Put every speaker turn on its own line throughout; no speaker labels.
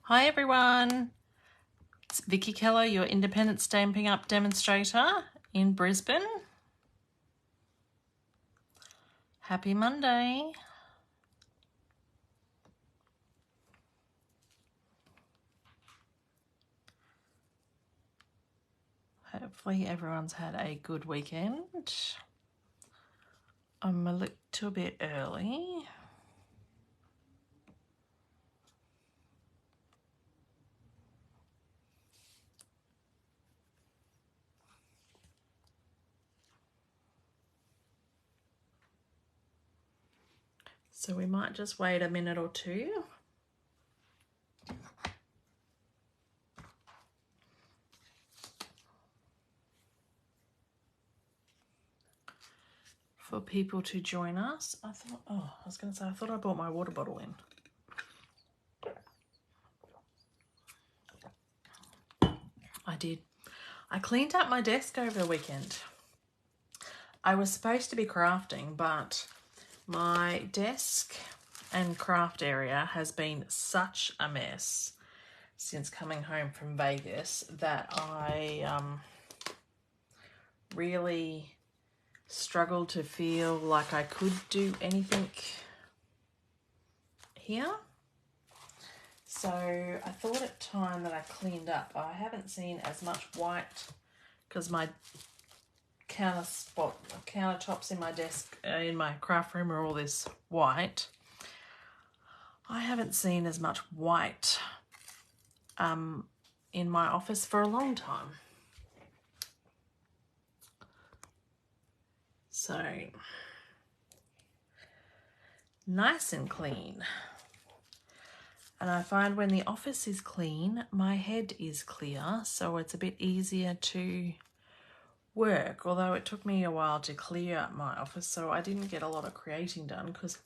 Hi everyone, it's Vickie Kello, your independent Stampin' Up demonstrator in Brisbane. Happy Monday. Hopefully everyone's had a good weekend. I'm a little bit early. So we might just wait a minute or two. For people to join us. I thought I brought my water bottle in. I did. I cleaned up my desk over the weekend. I was supposed to be crafting, but my desk and craft area has been such a mess since coming home from Vegas that I really struggled to feel like I could do anything here. So I thought it time that I cleaned up. I haven't seen as much white because my countertops in my desk, in my craft room are all this white. I haven't seen as much white in my office for a long time. So, nice and clean. And I find when the office is clean, my head is clear, so it's a bit easier to work, although it took me a while to clear my office, so I didn't get a lot of creating done because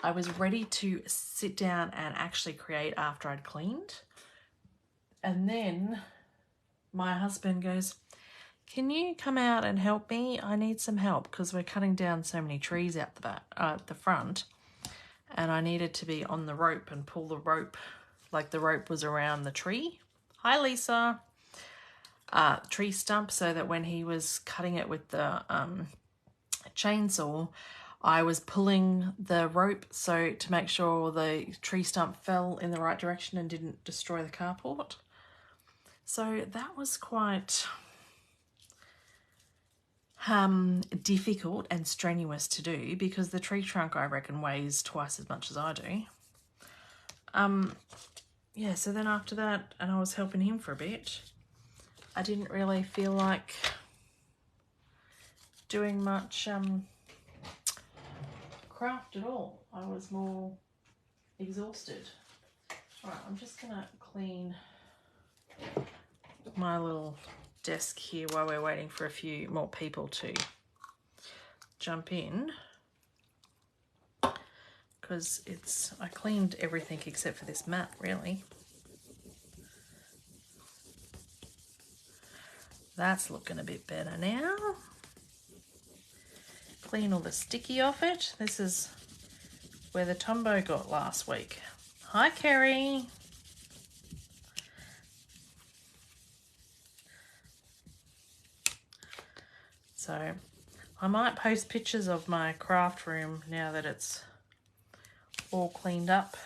I was ready to sit down and actually create after I'd cleaned. And then my husband goes, "Can you come out and help me? I need some help," because we're cutting down so many trees out the back, the front, and I needed to be on the rope and pull the rope like the rope was around the tree. Hi, Lisa. Tree stump, so that when he was cutting it with the chainsaw, I was pulling the rope so to make sure the tree stump fell in the right direction and didn't destroy the carport. So that was quite difficult and strenuous to do because the tree trunk, I reckon, weighs twice as much as I do. Yeah, so then after that, and I was helping him for a bit, I didn't really feel like doing much craft at all. I was more exhausted. All right, I'm just gonna clean my little desk here while we're waiting for a few more people to jump in, because I cleaned everything except for this mat, really. That's looking a bit better now. Clean all the sticky off it. This is where the Tombow got last week. Hi, Kerry. So I might post pictures of my craft room now that it's all cleaned up.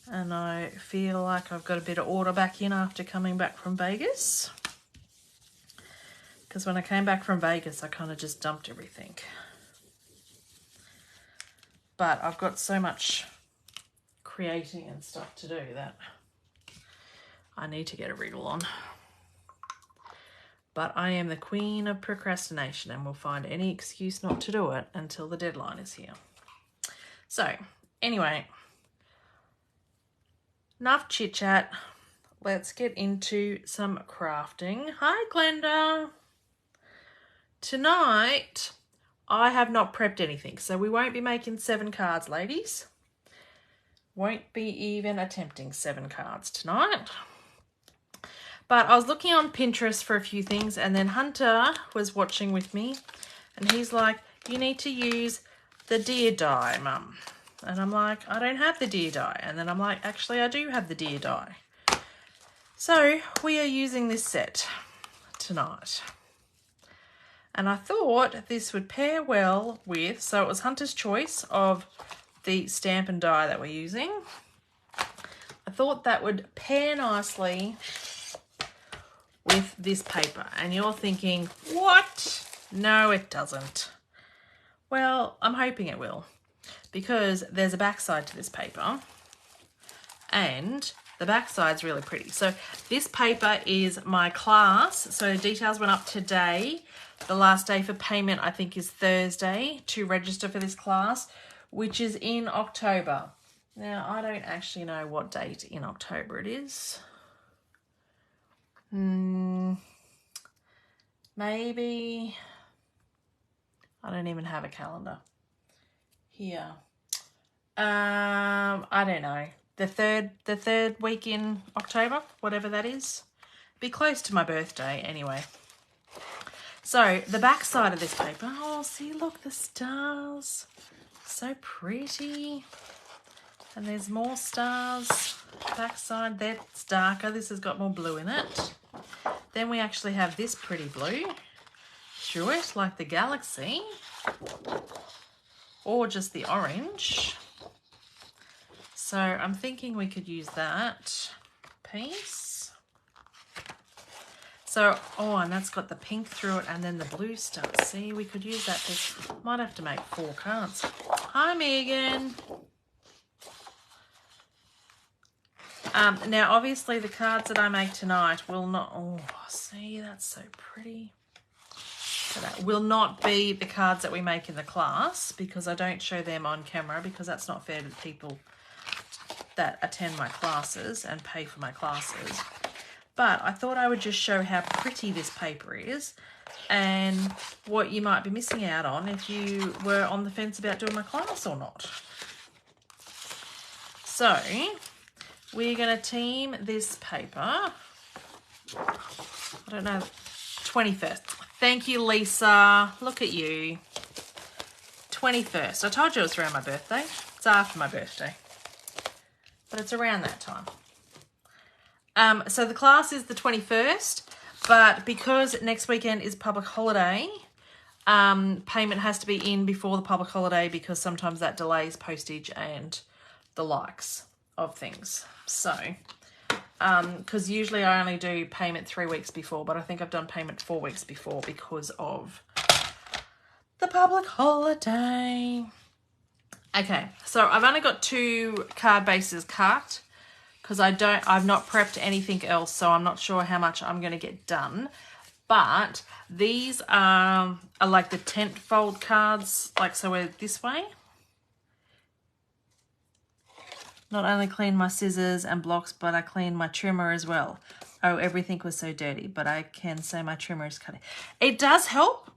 And I feel like I've got a bit of order back in after coming back from Vegas. Because when I came back from Vegas, I kind of just dumped everything. But I've got so much creating and stuff to do that I need to get a wriggle on. But I am the queen of procrastination and will find any excuse not to do it until the deadline is here. So, anyway, enough chit chat. Let's get into some crafting. Hi, Glenda. Tonight, I have not prepped anything, so we won't be making 7 cards, ladies. Won't be even attempting 7 cards tonight. But I was looking on Pinterest for a few things, and then Hunter was watching with me, and he's like, "You need to use the deer die, Mum." And I'm like, I don't have the deer die. And then I'm like, actually, I do have the deer die. So we are using this set tonight. And I thought this would pair well with, so it was Hunter's choice of the Stampin' Die that we're using. I thought that would pair nicely with this paper. And you're thinking, what? No, it doesn't. Well, I'm hoping it will, because there's a backside to this paper and the backside's really pretty. So this paper is my class. So details went up today. The last day for payment, I think, is Thursday to register for this class, which is in October. Now, I don't actually know what date in October it is. Maybe, I don't even have a calendar here. I don't know. The third week in October, whatever that is. Be close to my birthday anyway. So the back side of this paper, oh, see, look, the stars. So pretty. And there's more stars. Back side, that's darker. This has got more blue in it. Then we actually have this pretty blue through it, like the galaxy. Or just the orange. So I'm thinking we could use that piece. So, oh, and that's got the pink through it and then the blue stuff. See, we could use that piece. Might have to make 4 cards. Hi, Megan. Now, obviously, the cards that I make tonight will not... Oh, see, that's so pretty. So that will not be the cards that we make in the class because I don't show them on camera because that's not fair to the people that attend my classes and pay for my classes. But I thought I would just show how pretty this paper is and what you might be missing out on if you were on the fence about doing my class or not. So we're going to team this paper. I don't know, 21st. Thank you, Lisa. Look at you. 21st. I told you it was around my birthday. It's after my birthday. But it's around that time. So the class is the 21st, but because next weekend is public holiday, payment has to be in before the public holiday because sometimes that delays postage and the likes of things. So, because usually I only do payment 3 weeks before, but I think I've done payment 4 weeks before because of the public holiday. Okay, so I've only got 2 card bases cut because I've not prepped anything else, so I'm not sure how much I'm going to get done. But these are like the tent fold cards, like so we're this way. Not only clean my scissors and blocks, but I clean my trimmer as well. Oh, everything was so dirty, but I can say my trimmer is cutting. It does help,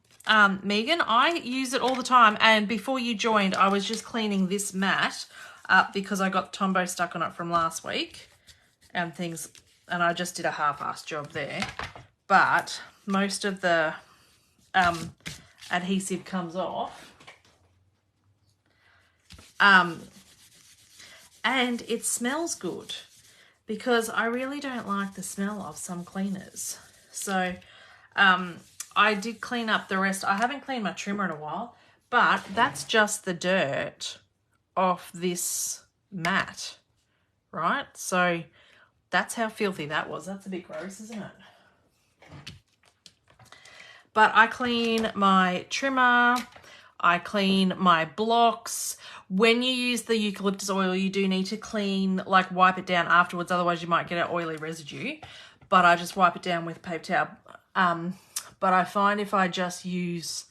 Megan. I use it all the time. And before you joined, I was just cleaning this mat up because I got Tombow stuck on it from last week and things. And I just did a half-assed job there. But most of the adhesive comes off. And it smells good because I really don't like the smell of some cleaners. So I did clean up the rest. I haven't cleaned my trimmer in a while, but that's just the dirt off this mat, right? So that's how filthy that was. That's a bit gross, isn't it? But I clean my trimmer. I clean my blocks. When you use the eucalyptus oil, you do need to clean, like wipe it down afterwards. Otherwise, you might get an oily residue. But I just wipe it down with a paper towel. But I find if I just use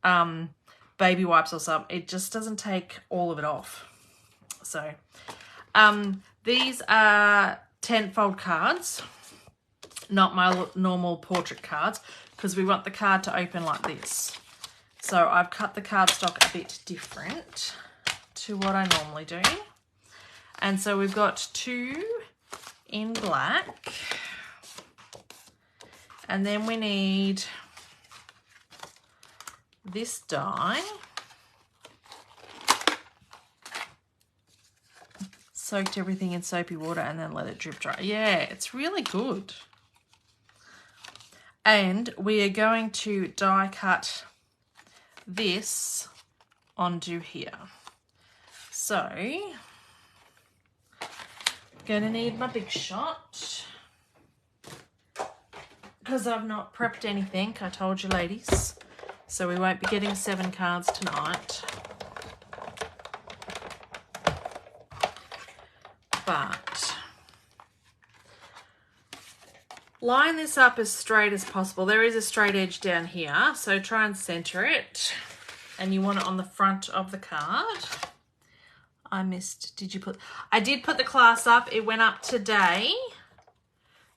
baby wipes or something, it just doesn't take all of it off. So these are tent-fold cards, not my normal portrait cards, because we want the card to open like this. So I've cut the cardstock a bit different to what I normally do. And so we've got 2 in black. And then we need this die. soaked everything in soapy water and then let it drip dry. Yeah, it's really good. And we are going to die cut this onto here. So, I'm going to need my big shot because I've not prepped anything, I told you ladies. So we won't be getting 7 cards tonight. But line this up as straight as possible. There is a straight edge down here, so try and center it. And you want it on the front of the card. I did put the class up. It went up today.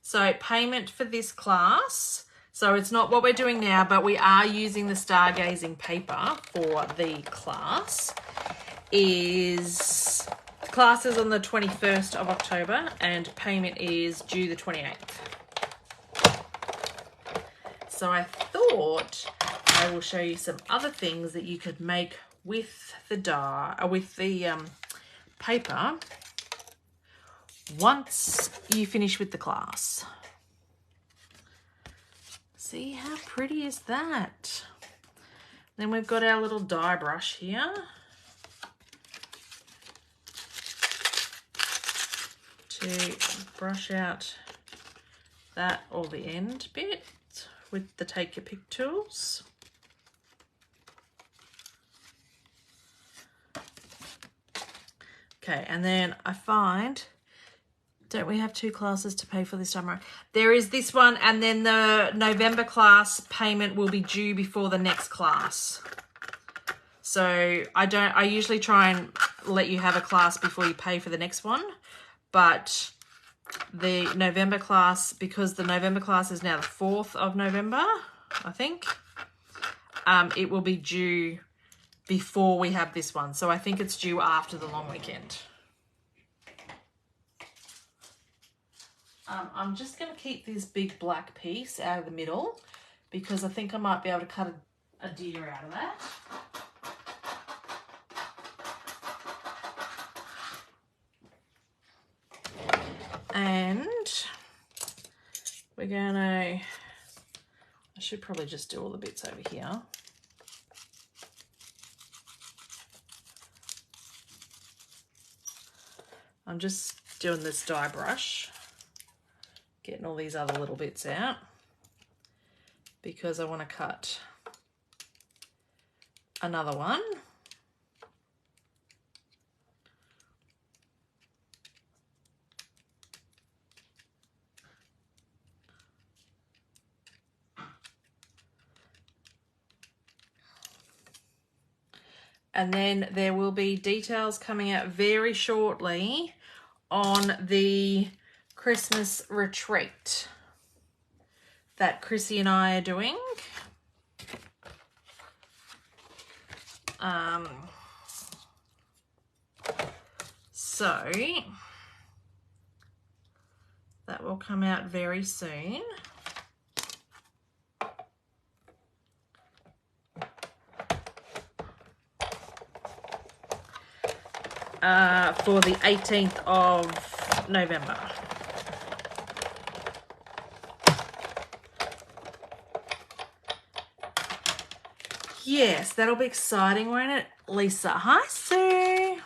So payment for this class. So it's not what we're doing now, but we are using the Stargazing paper for the class. Class is on the 21st of October and payment is due the 28th. So I thought I will show you some other things that you could make with the paper once you finish with the class. See how pretty is that? Then we've got our little die brush here. To brush out that or the end bit with the Take Your Pick tools. Okay, and then I find, don't we have 2 classes to pay for this time around? There is this one, and then the November class payment will be due before the next class. So I usually try and let you have a class before you pay for the next one. But the November class, because the November class is now the 4th of November, I think, it will be due before we have this one. So I think it's due after the long weekend. I'm just going to keep this big black piece out of the middle because I think I might be able to cut a deer out of that. And we're going to, I should probably just do all the bits over here. I'm just doing this die brush, getting all these other little bits out because I want to cut another one. And then there will be details coming out very shortly on the Christmas retreat that Chrissy and I are doing. So that will come out very soon. For the 18th of November. Yes, that'll be exciting, won't it, Lisa? Hi, Sue.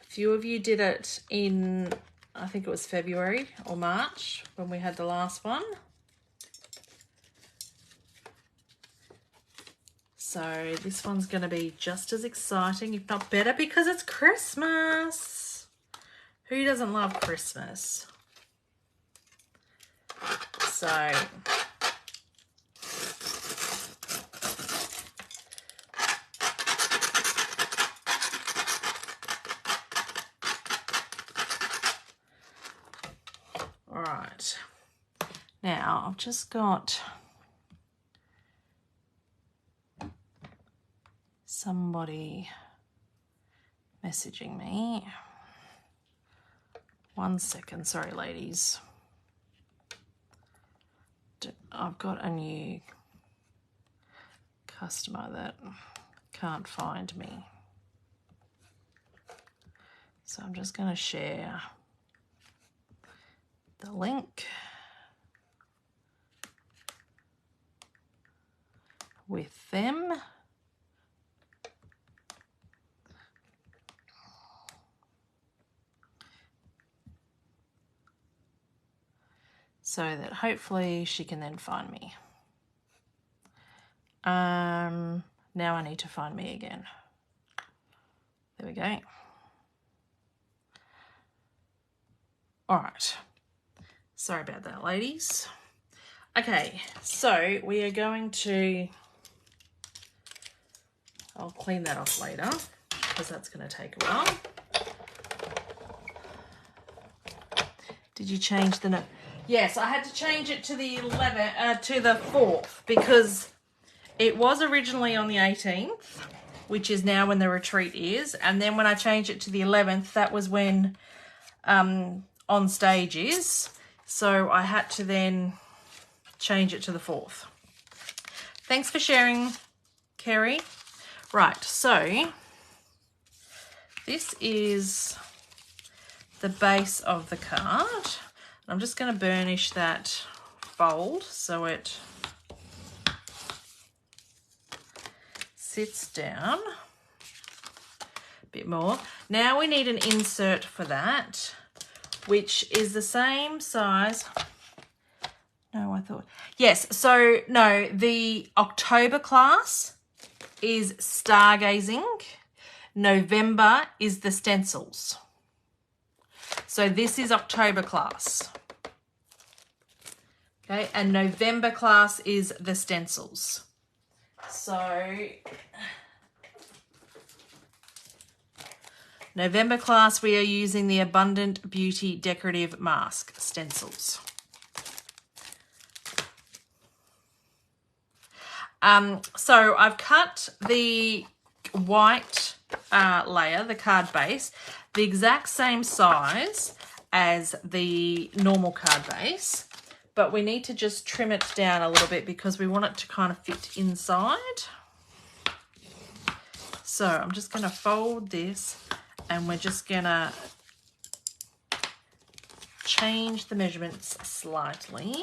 A few of you did it in, I think it was February or March when we had the last one. So this one's going to be just as exciting, if not better, because it's Christmas. Who doesn't love Christmas? So all right. Now I've just got somebody messaging me. 1 second, sorry ladies. I've got a new customer that can't find me. So I'm just going to share the link with them. So that hopefully she can then find me. Now I need to find me again. There we go. All right. Sorry about that, ladies. Okay, so we are going to... I'll clean that off later because that's going to take a while. Did you change the... Yes, I had to change it to the 11th, to the 4th, because it was originally on the 18th, which is now when the retreat is. And then when I changed it to the 11th, that was when on stage is. So I had to then change it to the 4th. Thanks for sharing, Kerry. Right, so this is the base of the card. I'm just going to burnish that fold so it sits down a bit more. Now we need an insert for that, which is the same size. No, I thought, yes. So no, the October class is Stargazing. November is the stencils. So this is October class. Okay, and November class is the stencils. So November class, we are using the Abundant Beauty Decorative Mask stencils. So I've cut the white layer, the card base, the exact same size as the normal card base, but we need to just trim it down a little bit because we want it to kind of fit inside. So I'm just going to fold this and we're just going to change the measurements slightly.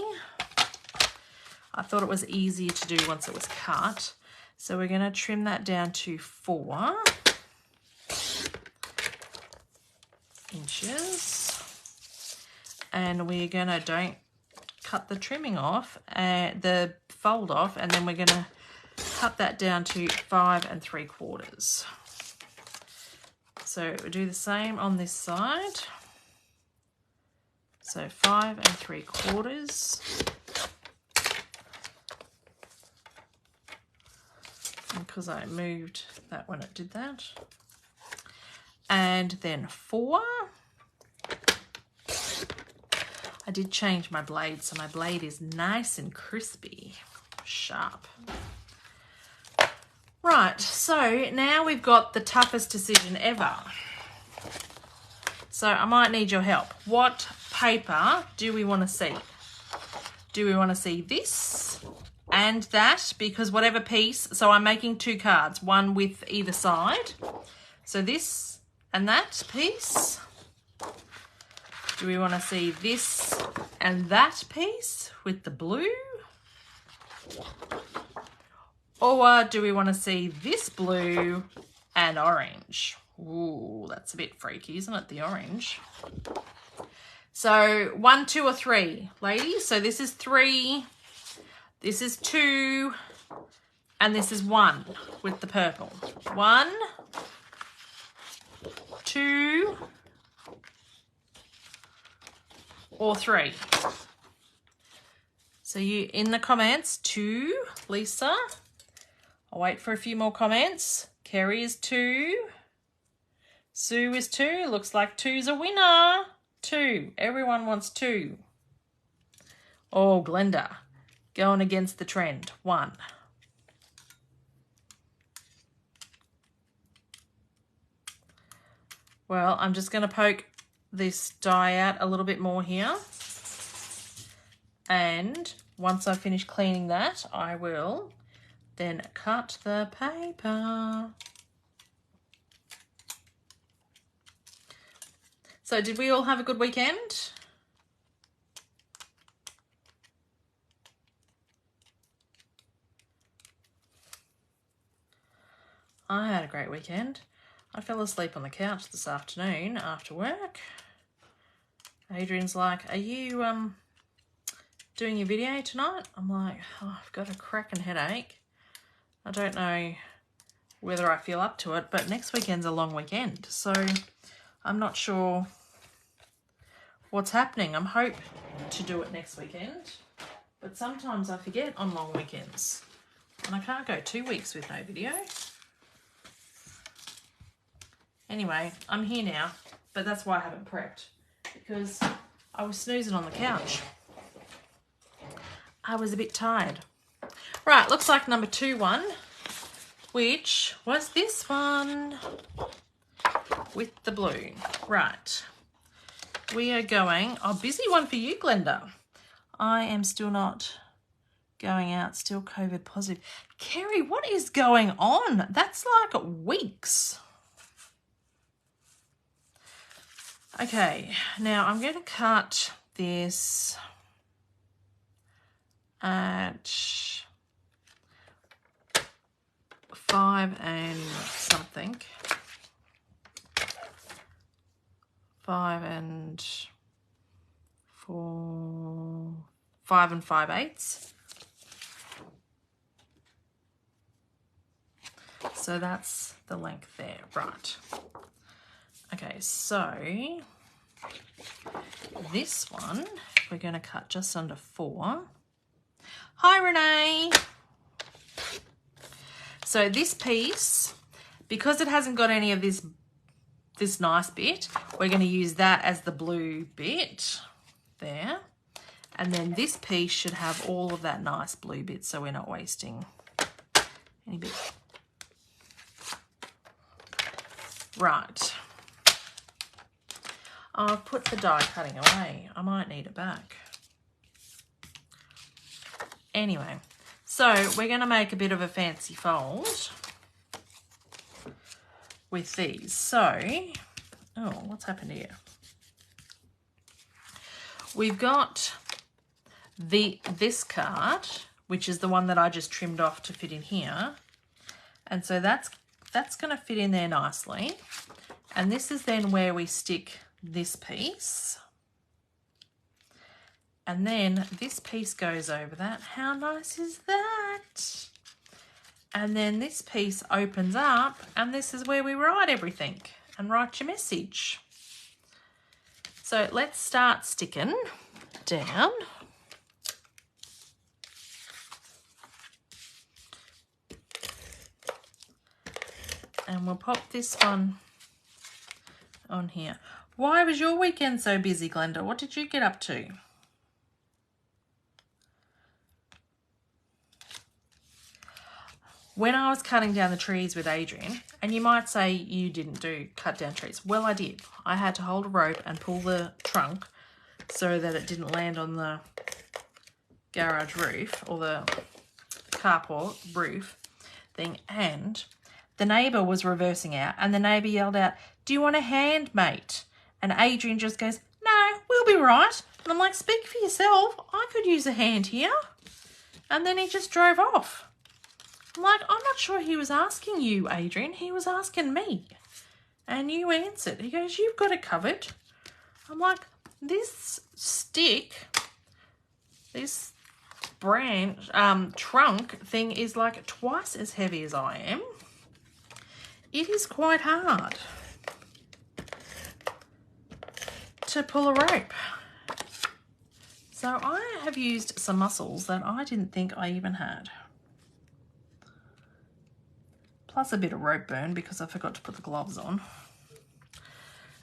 I thought it was easier to do once it was cut. So we're going to trim that down to 4 inches. And we're going to, don't cut the trimming off, the fold off, and then we're going to cut that down to 5 3/4. So we do the same on this side. So 5 3/4. Because I moved that when it did that. And then 4. I did change my blade, so my blade is nice and crispy, sharp. Right, so now we've got the toughest decision ever. So I might need your help. What paper do we want to see? Do we want to see this and that? Because whatever piece, so I'm making 2 cards, one with either side. So this and that piece. Do we want to see this and that piece with the blue? Or do we want to see this blue and orange? Ooh, that's a bit freaky, isn't it, the orange? So 1, 2 or 3, ladies. So this is 3, this is 2, and this is 1 with the purple. 1, 2, or 3. So you in the comments, 2, Lisa. I'll wait for a few more comments. Kerry is 2. Sue is 2. Looks like 2's a winner. 2. Everyone wants 2. Oh, Glenda, going against the trend. 1. Well, I'm just going to poke this die out a little bit more here. And once I finish cleaning that, I will then cut the paper. So did we all have a good weekend? I had a great weekend. I fell asleep on the couch this afternoon after work. Adrian's like, are you doing your video tonight? I'm like, oh, I've got a cracking headache. I don't know whether I feel up to it, but next weekend's a long weekend, so I'm not sure what's happening. I'm hoping to do it next weekend, but sometimes I forget on long weekends, and I can't go 2 weeks with no video. Anyway, I'm here now, but that's why I haven't prepped, because I was snoozing on the couch. I was a bit tired. Right, looks like number 2 one, which was this one with the blue. Right, we are going, oh, busy one for you, Glenda. I am still not going out, still COVID positive. Kerry, what is going on? That's like weeks. Okay, now I'm going to cut this at 5 and something. 5 and 5/8. So that's the length there, right. Okay, so this one, we're going to cut just under 4. Hi, Renee. So this piece, because it hasn't got any of this nice bit, we're going to use that as the blue bit there. And then this piece should have all of that nice blue bit, so we're not wasting any bit. Right. I've put the die cutting away. I might need it back. Anyway, so we're going to make a bit of a fancy fold with these. So, oh, what's happened here? We've got this card, which is the one that I just trimmed off to fit in here. And so that's going to fit in there nicely. And this is then where we stick this piece. And then this piece goes over that. How nice is that? And then this piece opens up, and this is where we write everything and write your message. So let's start sticking down. And we'll pop this one on here. Why was your weekend so busy, Glenda? What did you get up to? When I was cutting down the trees with Adrian, and you might say you didn't cut down trees. Well, I did. I had to hold a rope and pull the trunk so that it didn't land on the garage roof or the carport roof thing. And the neighbour was reversing out, and the neighbour yelled out, "Do you want a hand, mate?" And Adrian just goes, "No, we'll be right." And I'm like, "Speak for yourself. I could use a hand here." And then he just drove off. I'm like, "I'm not sure he was asking you, Adrian. He was asking me." And you answered. He goes, "You've got it covered." I'm like, this stick, this branch, trunk thing is like twice as heavy as I am. It is quite hard to pull a rope. So I have used some muscles that I didn't think I even had. Plus a bit of rope burn because I forgot to put the gloves on.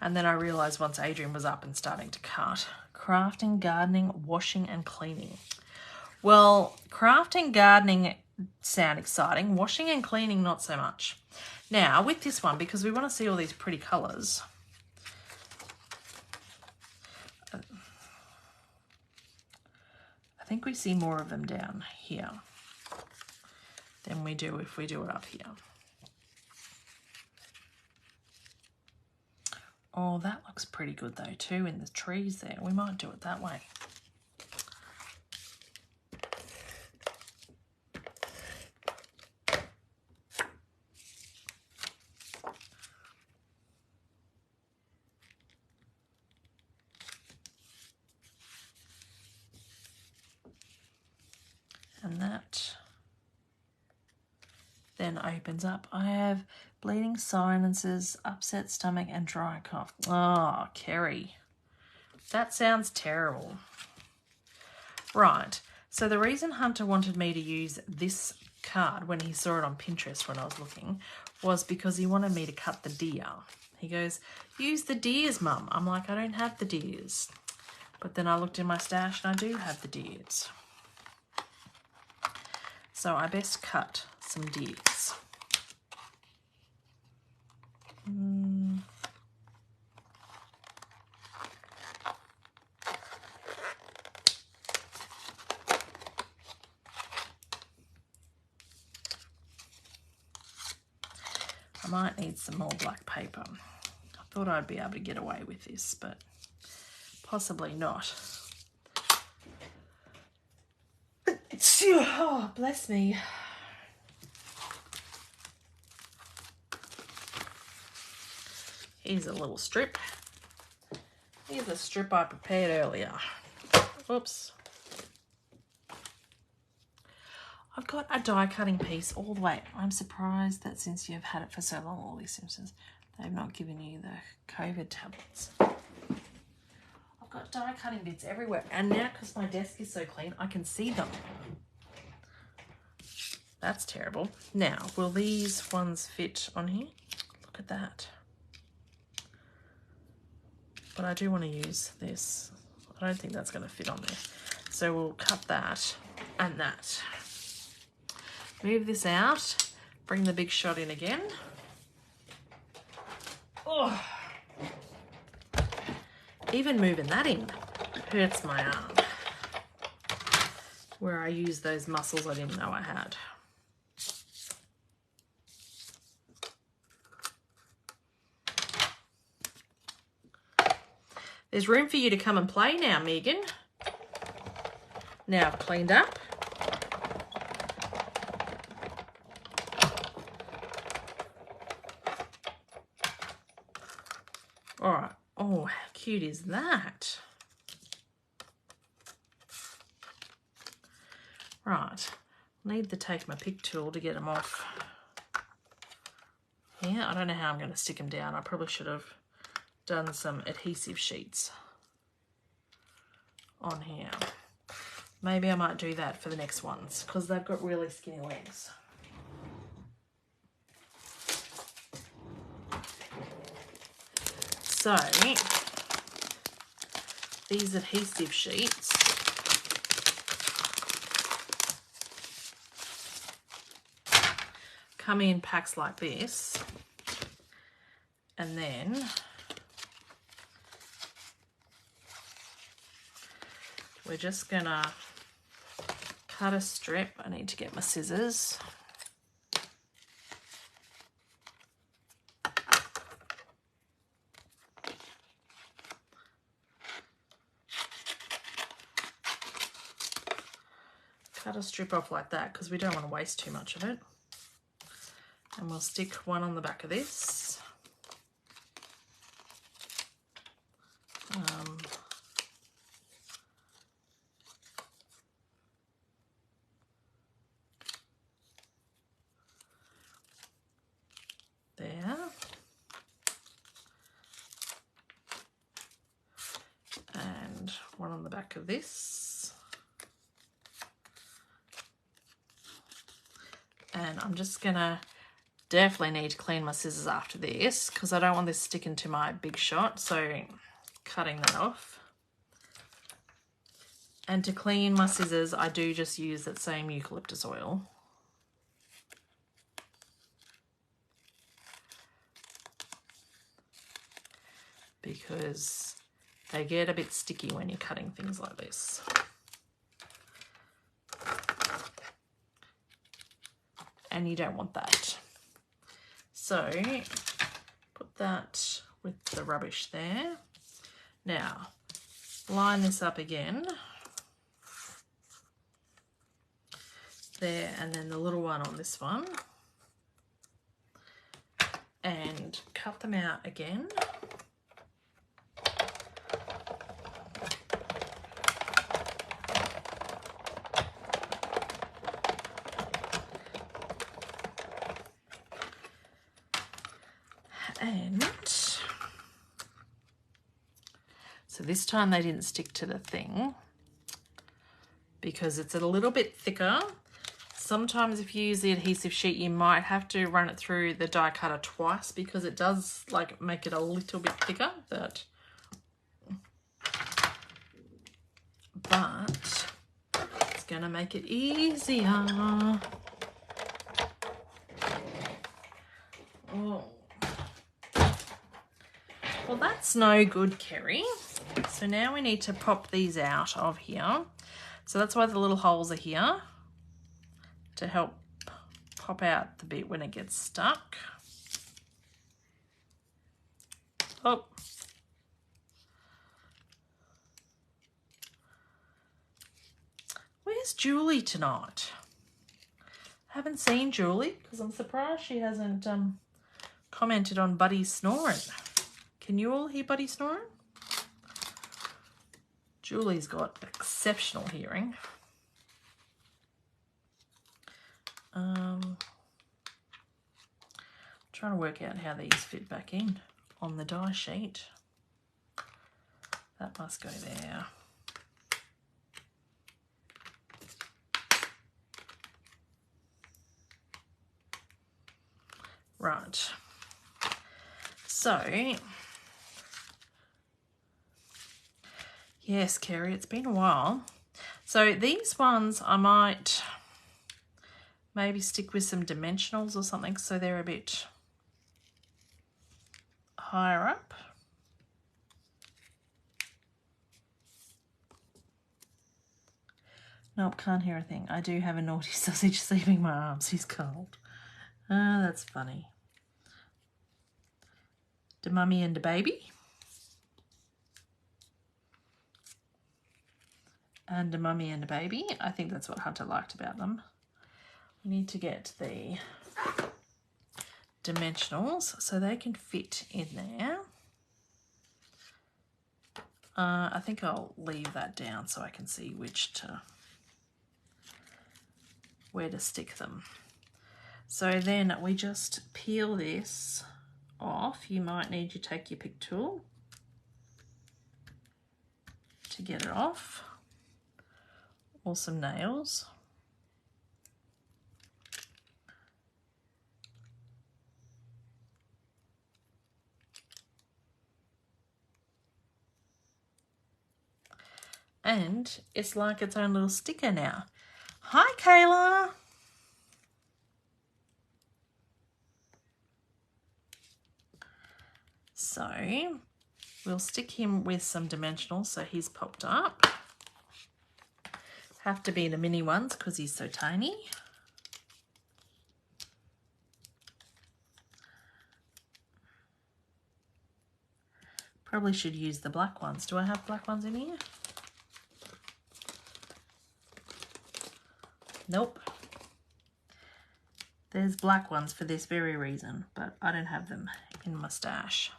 And then I realised once Adrian was up and starting to cut, crafting, gardening, washing and cleaning. Well, crafting, gardening sound exciting. Washing and cleaning, not so much. Now, with this one, because we want to see all these pretty colours, I think we see more of them down here. than we do if we do it up here. Oh, that looks pretty good though too in the trees there. We might do it that way. And that then opens up. I have bleeding sinuses, upset stomach, and dry cough. Oh, Kerry, that sounds terrible. Right, so the reason Hunter wanted me to use this card when he saw it on Pinterest when I was looking was because he wanted me to cut the deer. He goes, use the deers, Mum. I'm like, I don't have the deers. But then I looked in my stash and I do have the deers. So I best cut some deers. I might need some more black paper. I thought I'd be able to get away with this, but possibly not. Oh, bless me. Here's a little strip. Here's a strip I prepared earlier. Whoops. I've got a die cutting piece all the way. I'm surprised that since you've had it for so long, all these Simpsons, they've not given you the COVID tablets. I've got die cutting bits everywhere. And now because my desk is so clean, I can see them. That's terrible. Now, will these ones fit on here? Look at that. But I do want to use this. I don't think that's going to fit on there. So we'll cut that and that. Move this out. Bring the big shot in again. Oh. Even moving that in hurts my arm. Where I use those muscles I didn't know I had. There's room for you to come and play now, Megan. Now I've cleaned up. All right. Oh, how cute is that? Right. Need to take my pick tool to get them off. Yeah, I don't know how I'm going to stick them down. I probably should have done some adhesive sheets on here. Maybe I might do that for the next ones because they've got really skinny legs. So these adhesive sheets come in packs like this, and then we're just gonna cut a strip. I need to get my scissors. Cut a strip off like that because we don't want to waste too much of it. And we'll stick one on the back of this. There. And one on the back of this. And I'm just gonna definitely need to clean my scissors after this because I don't want this sticking to my big shot, so cutting that off. And to clean my scissors, I do just use that same eucalyptus oil. Because they get a bit sticky when you're cutting things like this. and you don't want that. So put that with the rubbish there. Now line this up again. There, and then the little one on this one. And cut them out again. And so this time they didn't stick to the thing because it's a little bit thicker. Sometimes if you use the adhesive sheet, you might have to run it through the die cutter twice because it does like make it a little bit thicker. But it's going to make it easier. Oh. Well, that's no good, Kerry. So now we need to pop these out of here. So that's why the little holes are here, to help pop out the bit when it gets stuck. Oh. Where's Julie tonight? I haven't seen Julie because I'm surprised she hasn't commented on Buddy snoring. Can you all hear Buddy snoring? Julie's got exceptional hearing. Trying to work out how these fit back in on the die sheet. That must go there. Right. So, yes, Kerry, it's been a while. So these ones I might maybe stick with some dimensionals or something so they're a bit higher up. Nope, can't hear a thing. I do have a naughty sausage sleeping my arms. He's cold. Ah, that's funny. The mummy and the baby. And the mummy and the baby. I think that's what Hunter liked about them. We need to get the dimensionals so they can fit in there. I think I'll leave that down so I can see where to stick them. So then we just peel this off. You might need to take your pick tool to get it off, or some nails. And it's like its own little sticker now. Hi, Kayla. So we'll stick him with some dimensionals so he's popped up. Have to be the mini ones because he's so tiny. Probably should use the black ones. Do I have black ones in here? Nope. There's black ones for this very reason, but I don't have them in my stash.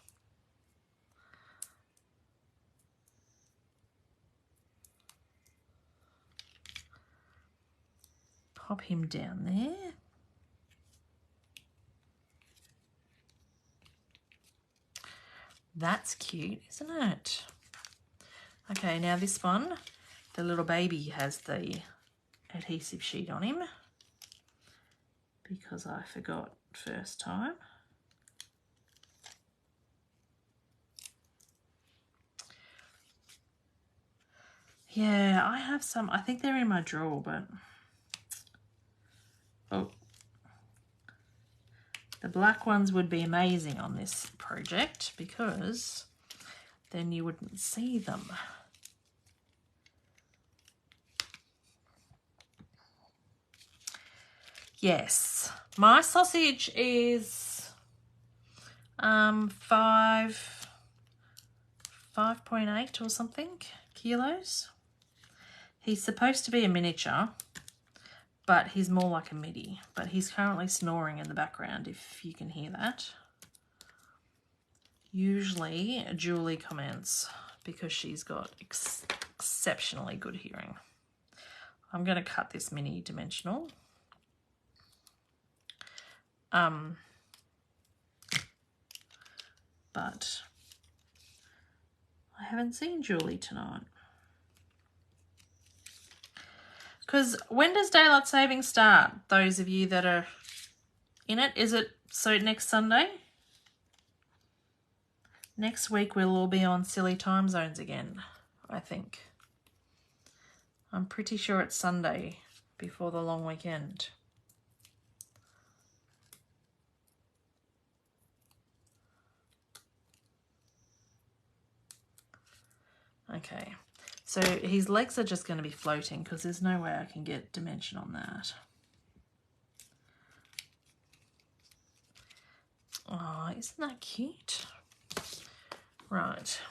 Pop him down there. That's cute, isn't it? Okay, now this one, the little baby has the adhesive sheet on him because I forgot first time. Yeah, I have some. I think they're in my drawer, but oh, the black ones would be amazing on this project because then you wouldn't see them. Yes, My sausage is 5.8 or something kilos. He's supposed to be a miniature, but he's more like a midi. But he's currently snoring in the background, if you can hear that. Usually Julie comments because she's got exceptionally good hearing. I'm going to cut this mini dimensional. But I haven't seen Julie tonight. Because when does daylight saving start? Those of you that are in it, is it so next Sunday? Next week we'll all be on silly time zones again, I think. I'm pretty sure it's Sunday before the long weekend. Okay, so his legs are just going to be floating because there's no way I can get dimension on that. Oh, isn't that cute? Right.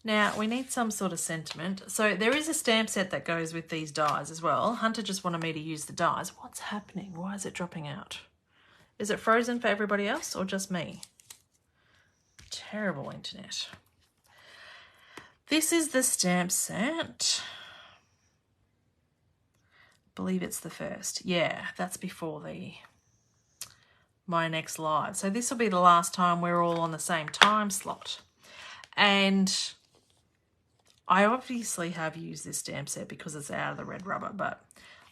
Now, we need some sort of sentiment. So there is a stamp set that goes with these dies as well. Hunter just wanted me to use the dies. What's happening? Why is it dropping out? Is it frozen for everybody else or just me? Terrible internet. This is the stamp set. I believe it's the first. Yeah, that's before my next live. So this will be the last time we're all on the same time slot. And I obviously have used this stamp set because it's out of the red rubber, but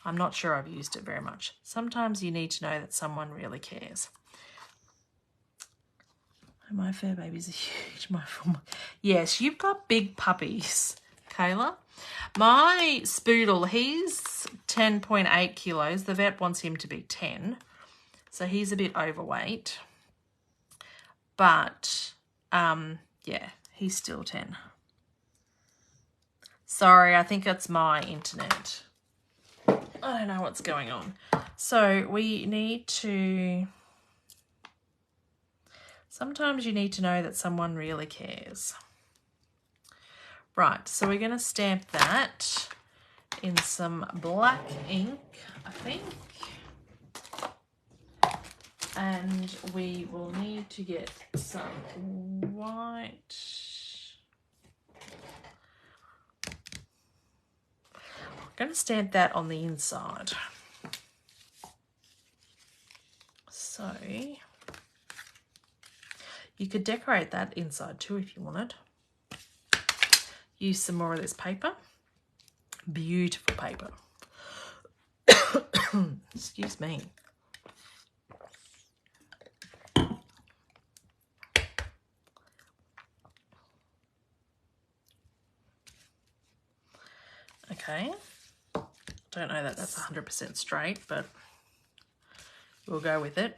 I'm not sure I've used it very much. Sometimes you need to know that someone really cares. My fur babies are huge. Yes, you've got big puppies, Kayla. My Spoodle, he's 10.8 kilos. The vet wants him to be 10. So he's a bit overweight. But, yeah, he's still 10. Sorry, I think it's my internet. I don't know what's going on. So we need to... Sometimes you need to know that someone really cares. Right, so we're going to stamp that in some black ink, I think. And we will need to get some white. I'm going to stamp that on the inside. So... you could decorate that inside too if you wanted. Use some more of this paper. Beautiful paper. Excuse me. Okay. Don't know that that's 100% straight, but we'll go with it.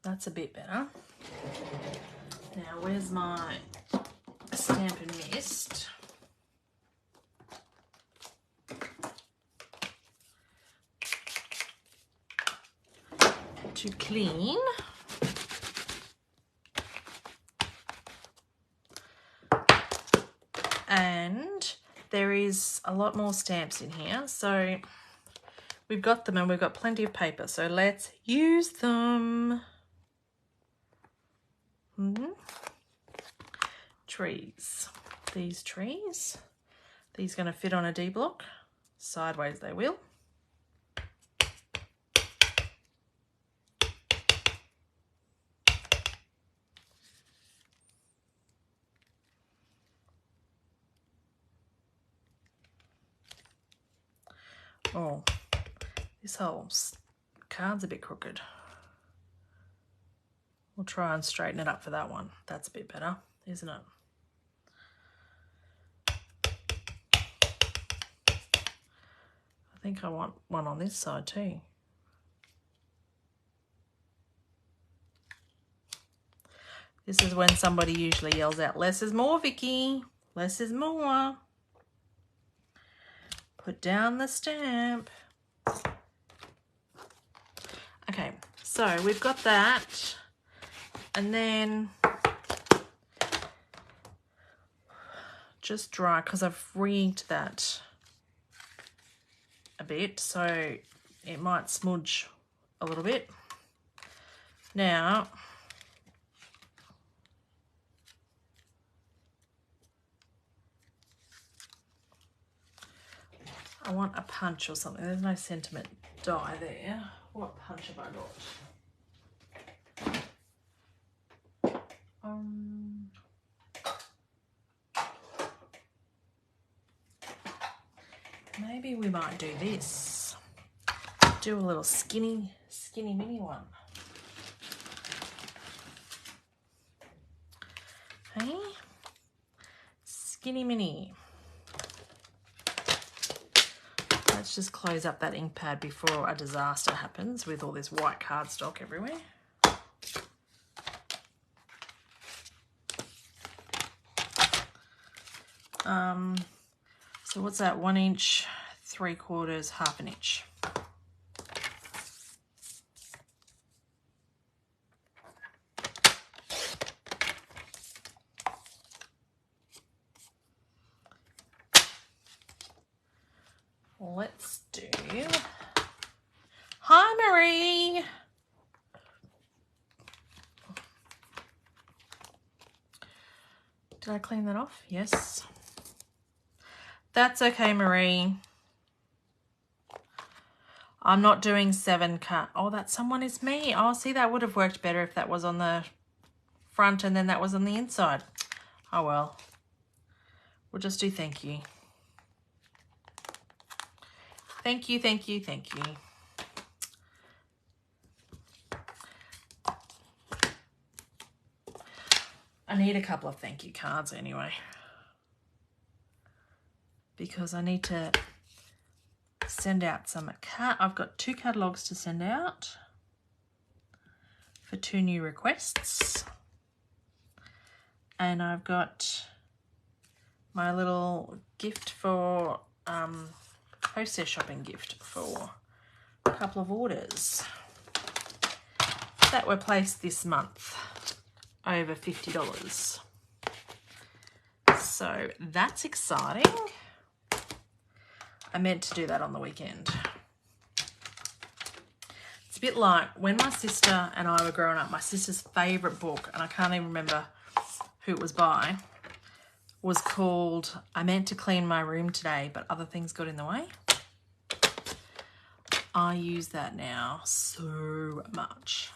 That's a bit better. Now, where's my stamp and mist? To clean. And there is a lot more stamps in here. So we've got them and we've got plenty of paper. So let's use them. Trees. These trees. These are going to fit on a D block. Sideways they will. Oh, this whole card's a bit crooked. We'll try and straighten it up for that one. That's a bit better, isn't it? I think I want one on this side too. This is when somebody usually yells out, less is more, Vickie. Less is more. Put down the stamp. Okay, so we've got that. And then just dry, because I've re-inked that a bit, so it might smudge a little bit. Now, I want a punch or something. There's no sentiment dye there. What punch have I got? Maybe we might do this. Do a little skinny mini one. Hey? Skinny mini. Let's just close up that ink pad before a disaster happens with all this white cardstock everywhere. So what's that? 1 inch, 3/4, 1/2 inch. Let's do. Hi, Marie. Did I clean that off? Yes. That's okay, Marie. I'm not doing 7 cut. Oh, that someone is me. Oh, see, that would have worked better if that was on the front and then that was on the inside. Oh, well. We'll just do thank you. Thank you, thank you, thank you. I need a couple of thank you cards anyway, because I need to send out some I've got 2 catalogues to send out for 2 new requests, and I've got my little gift for hostess shopping gift for a couple of orders that were placed this month over $50. So that's exciting. I meant to do that on the weekend. It's a bit like when my sister and I were growing up, my sister's favourite book, and I can't even remember who it was by, was called I Meant to Clean My Room Today, but Other Things Got in the Way. I use that now so much.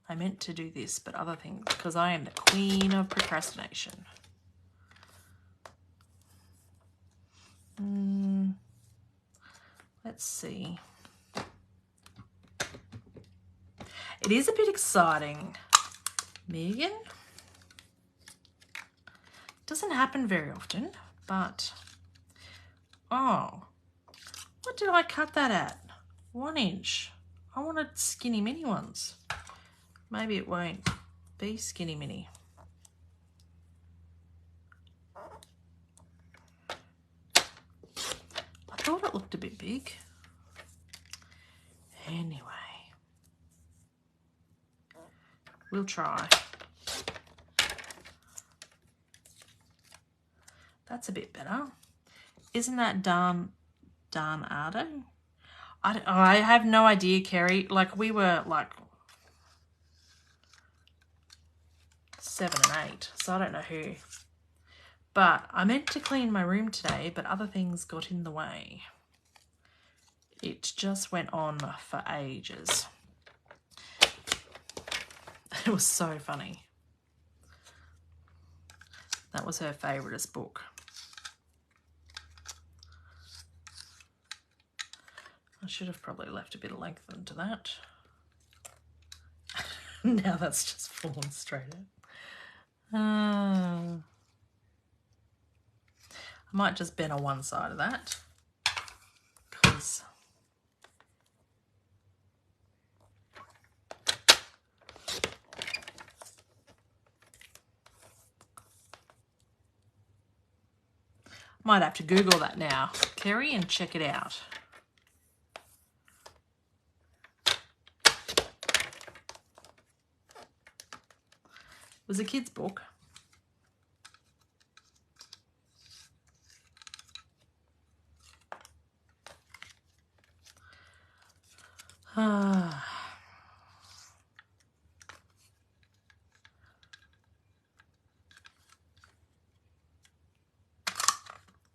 I meant to do this, but other things, because I am the queen of procrastination. Let's see. It is a bit exciting, Megan. Doesn't happen very often, but oh, what did I cut that at? 1 inch. I wanted skinny mini ones. Maybe it won't be skinny mini. I thought it looked a bit big. Anyway, we'll try. That's a bit better. Isn't that Darnado? I have no idea, Kerry. Like, we were like 7 and 8, so I don't know who. But I meant to clean my room today, but other things got in the way. It just went on for ages. It was so funny. That was her favouriteest book. I should have probably left a bit of length into that. Now that's just fallen straight out. I might just bend on one side of that, because Might have to Google that now, Kerry, and check it out. It was a kid's book.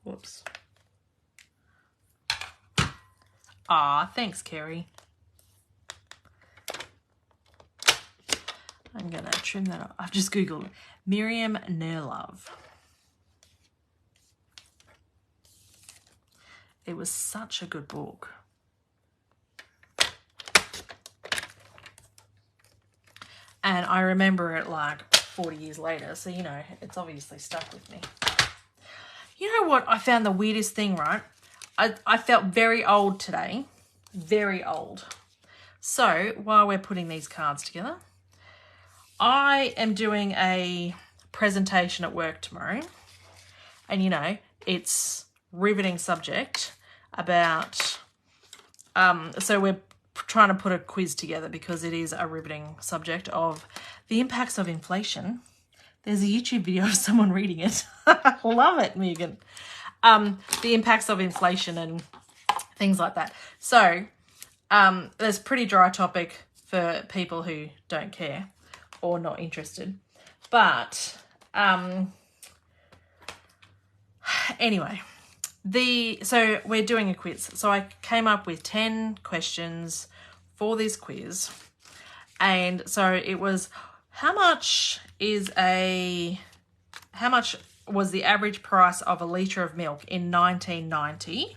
Whoops. Thanks, Kerry. I'm going to trim that up. I've just Googled Miriam Nerlove. It was such a good book. And I remember it like 40 years later. So, you know, it's obviously stuck with me. You know what? I found the weirdest thing, right? I felt very old today. Very old. So, while we're putting these cards together, I am doing a presentation at work tomorrow. And, you know, it's riveting subject about... so we're trying to put a quiz together because it is a riveting subject of the impacts of inflation. There's a YouTube video of someone reading it. Love it, Megan. The impacts of inflation and things like that. So there's a pretty dry topic for people who don't care or not interested. But anyway, so we're doing a quiz. So I came up with 10 questions for this quiz. And so it was, how much was the average price of a litre of milk in 1990?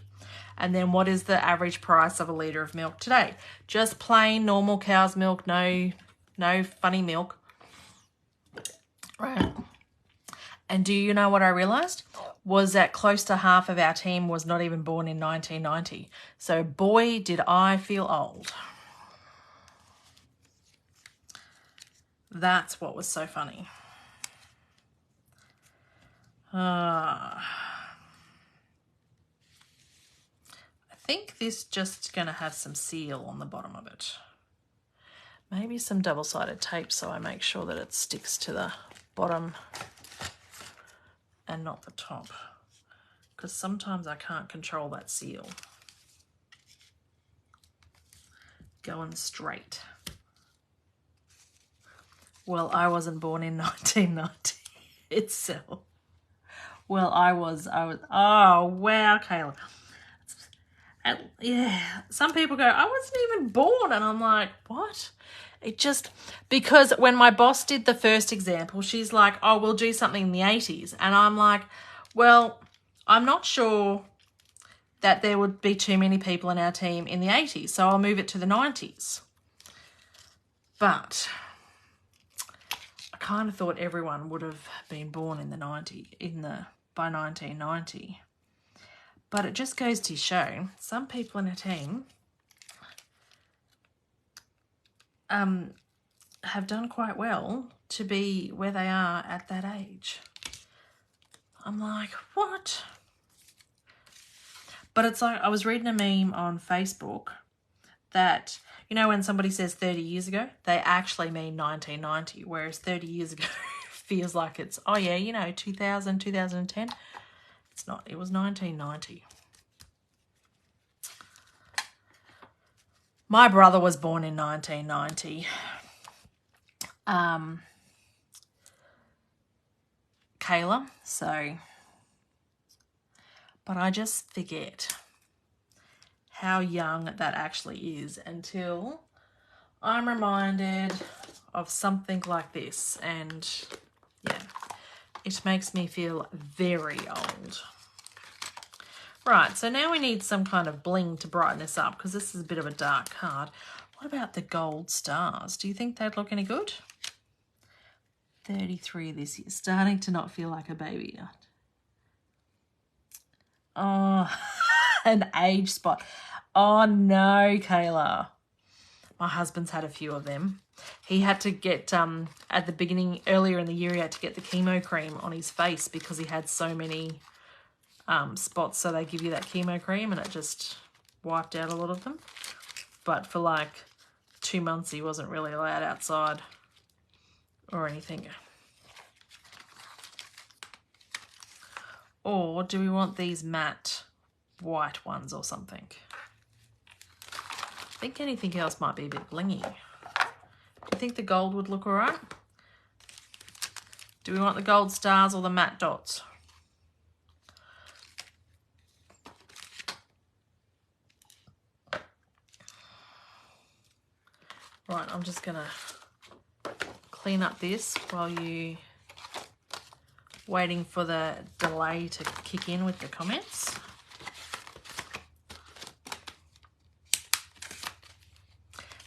And then what is the average price of a litre of milk today? Just plain normal cow's milk, no funny milk. Right. And do you know what I realised? Was that close to half of our team was not even born in 1990. So boy, did I feel old. That's what was so funny. I think this just going to have some seal on the bottom of it. Maybe some double-sided tape so I make sure that it sticks to the bottom and not the top, because sometimes I can't control that seal. Going straight. Well, I wasn't born in 1990 itself. Well, I was, oh, wow, Kayla. Yeah, some people go, I wasn't even born. And I'm like, what? It just, because when my boss did the first example, she's like, oh, we'll do something in the 80s. And I'm like, well, I'm not sure that there would be too many people in our team in the 80s. So I'll move it to the 90s. But I kind of thought everyone would have been born in the by 1990. But it just goes to show some people in a team have done quite well to be where they are at that age. I'm like, what? But it's like, I was reading a meme on Facebook that, you know, when somebody says 30 years ago, they actually mean 1990, whereas 30 years ago feels like it's, oh yeah, you know, 2000, 2010. It's not, it was 1990. My brother was born in 1990. Kayla, so, but I just forget how young that actually is until I'm reminded of something like this, and yeah, it makes me feel very old. Right, so now we need some kind of bling to brighten this up because this is a bit of a dark card. What about the gold stars? Do you think they'd look any good? 33 this year, starting to not feel like a baby yet. Oh, an age spot. Oh no, Kayla. My husband's had a few of them. He had to get, at the beginning, earlier in the year, he had to get the chemo cream on his face because he had so many spots, so they give you that chemo cream, and it just wiped out a lot of them. But for like 2 months, he wasn't really allowed outside or anything. Or do we want these matte white ones or something? I think anything else might be a bit blingy. Do you think the gold would look all right? Do we want the gold stars or the matte dots? Right, I'm just gonna clean up this while you waiting for the delay to kick in with the comments.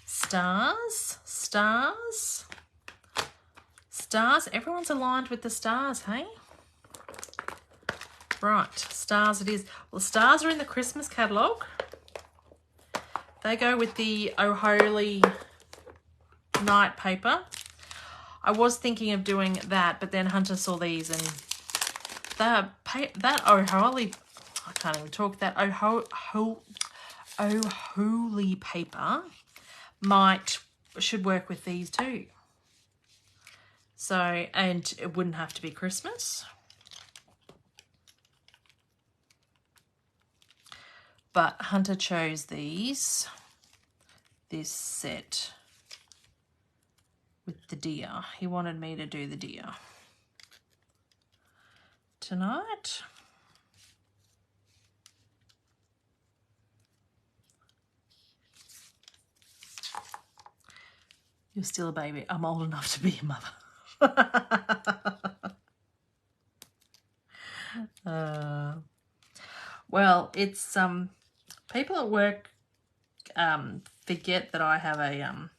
Stars, stars, stars. Everyone's aligned with the stars, hey? Right, stars it is. Well, stars are in the Christmas catalogue. They go with the Oh Holy Night paper. I was thinking of doing that, but then Hunter saw these, and that Oh Holy, I can't even talk, that Oh Holy paper should work with these too. So, and it wouldn't have to be Christmas. But Hunter chose this set with the deer. He wanted me to do the deer tonight. You're still a baby. I'm old enough to be a mother. Well, it's people at work forget that I have a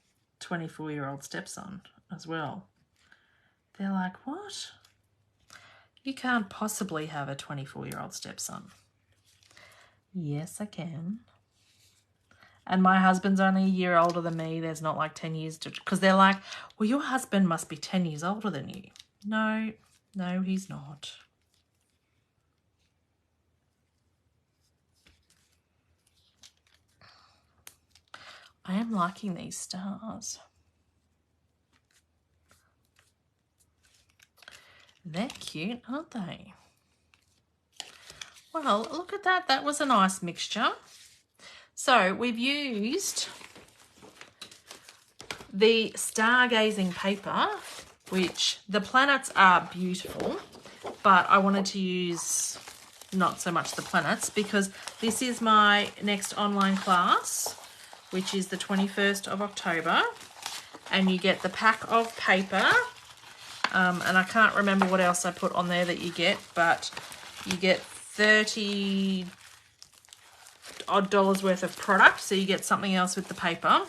24-year-old stepson as well. They're like, what? You can't possibly have a 24-year-old stepson. Yes, I can. And my husband's only a year older than me. There's not like 10 years to, because they're like, well, your husband must be 10 years older than you. No, he's not. I am liking these stars. They're cute, aren't they? Well, look at that. That was a nice mixture. So we've used the Stargazing paper, which the planets are beautiful, but I wanted to use not so much the planets because this is my next online class, which is the 21st of October, and you get the pack of paper, and I can't remember what else I put on there that you get, but you get $30 odd worth of product, so you get something else with the paper.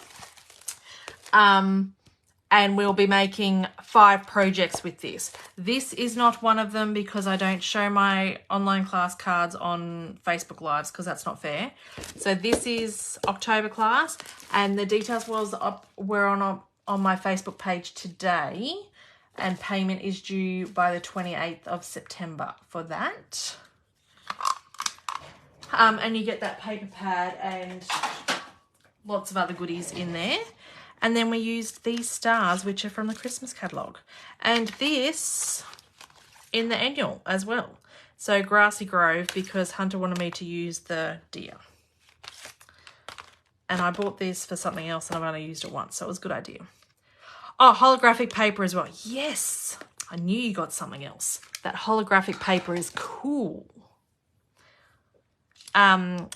And we'll be making 5 projects with this. This is not one of them because I don't show my online class cards on Facebook Lives because that's not fair. So this is October class, and the details were on my Facebook page today, and payment is due by the 28th of September for that. And you get that paper pad and lots of other goodies in there. And then we used these stars, which are from the Christmas catalogue. And this in the annual as well. So Grassy Grove, because Hunter wanted me to use the deer. And I bought this for something else and I've only used it once, so it was a good idea. Oh, holographic paper as well. Yes, I knew you got something else. That holographic paper is cool.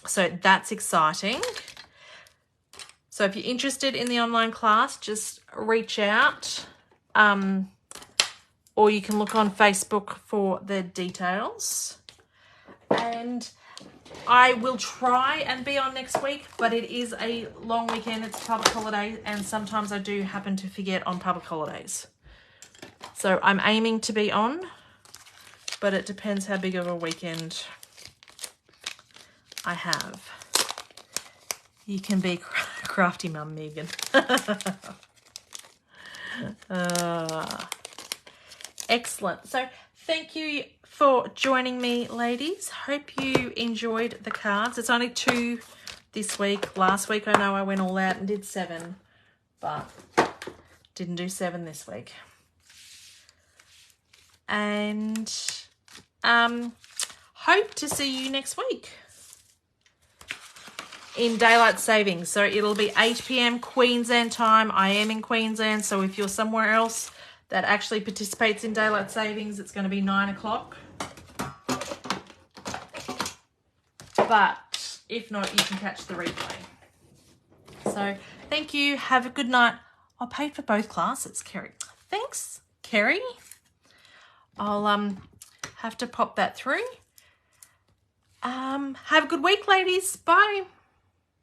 So that's exciting. So if you're interested in the online class, just reach out, or you can look on Facebook for the details. And I will try and be on next week, but it is a long weekend. It's public holiday, and sometimes I do happen to forget on public holidays. So I'm aiming to be on, but it depends how big of a weekend I have. You can be crafty mum, Megan. Excellent. So thank you for joining me, ladies. Hope you enjoyed the cards. It's only 2 this week. Last week I know I went all out and did 7, but didn't do 7 this week. And hope to see you next week in daylight savings. So it'll be 8 p.m. Queensland time. I am in Queensland, so if you're somewhere else that actually participates in daylight savings, it's going to be 9 o'clock. But if not, you can catch the replay. So thank you. Have a good night. I paid for both classes, Kerry. Thanks, Kerry. I'll have to pop that through. Have a good week, ladies. Bye.